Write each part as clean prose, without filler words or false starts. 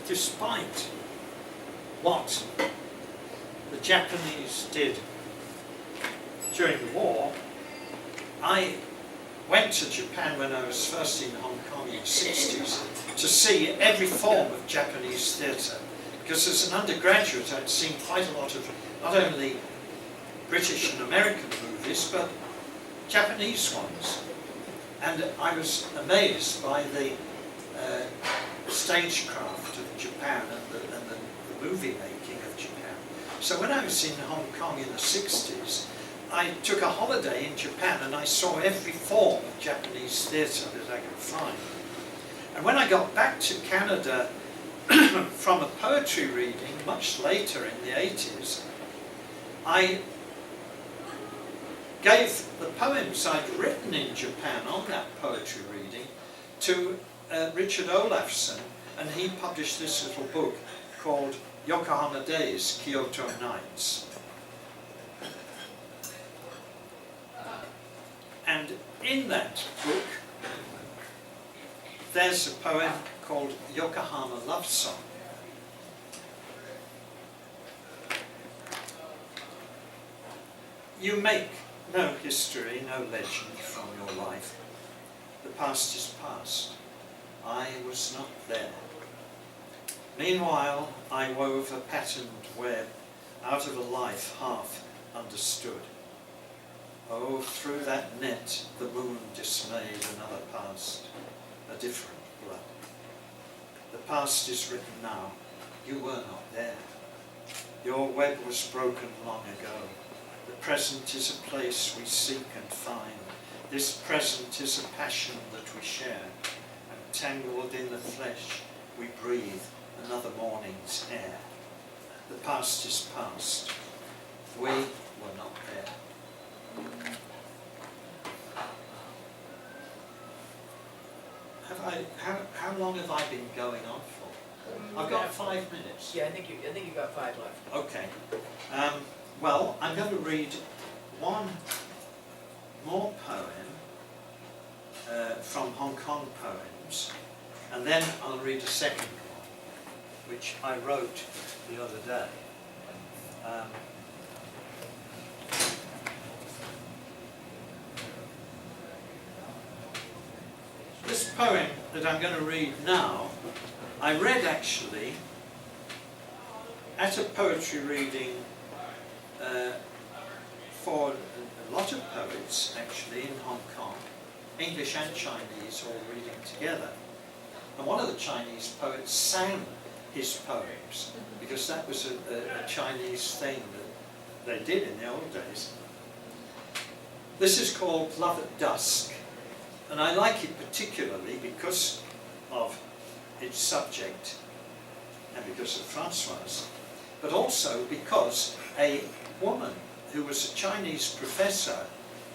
despite what the Japanese did during the war, I went to Japan when I was first in Hong Kong in the 60s to see every form of Japanese theatre, because as an undergraduate I'd seen quite a lot of not only British and American movies but Japanese ones, and I was amazed by the stagecraft of Japan and the movie making of Japan. So when I was in Hong Kong in the 60s, I took a holiday in Japan and I saw every form of Japanese theatre that I could find. And when I got back to Canada from a poetry reading much later in the 80s, I gave the poems I'd written in Japan on that poetry reading to Richard Olafsson, and he published this little book called Yokohama Days, Kyoto Nights. And in that book, there's a poem called Yokohama Love Song. You make no history, no legend from your life. The past is past. I was not there. Meanwhile, I wove a patterned web out of a life half understood. Oh, through that net the moon dismayed another past, a different blood. The past is written now. You were not there. Your web was broken long ago. The present is a place we seek and find. This present is a passion that we share. And tangled in the flesh we breathe another morning's air. The past is past. We were not there. How long have I been going on for? I've got 5 minutes. Yeah, I think you got 5 left. Okay. Well, I'm going to read one more poem from Hong Kong Poems, and then I'll read a second one, which I wrote the other day. This poem that I'm going to read now, I read actually at a poetry reading for a lot of poets actually in Hong Kong, English and Chinese all reading together. And one of the Chinese poets sang his poems, because that was a Chinese thing that they did in the old days. This is called Love at Dusk, and I like it particularly because of its subject and because of Francoise, but also because a woman who was a Chinese professor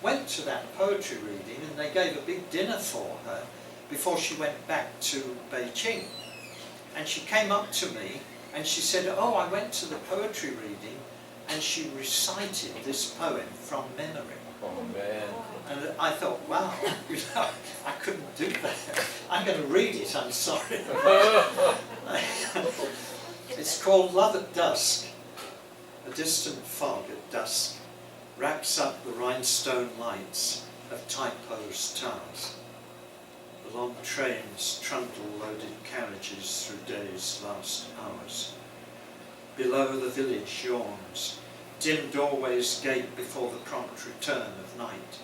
went to that poetry reading, and they gave a big dinner for her before she went back to Beijing. And she came up to me and she said, oh, I went to the poetry reading, and she recited this poem from memory. Oh man. And I thought, wow, you know, I couldn't do that. I'm going to read it, I'm sorry. It's called Love at Dusk. A distant fog at dusk wraps up the rhinestone lights of typosed towers. The long trains trundle loaded carriages through day's last hours. Below the village yawns, dim doorways gape before the prompt return of night.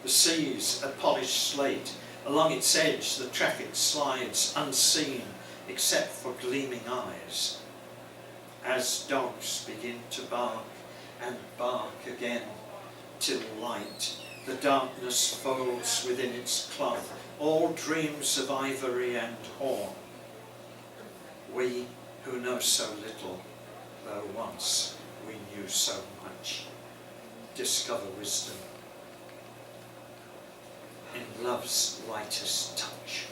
The sea's a polished slate, along its edge the traffic slides unseen except for gleaming eyes. As dogs begin to bark and bark again, till light, the darkness folds within its cloth all dreams of ivory and horn. We who know so little, though once we knew so much, discover wisdom in love's lightest touch.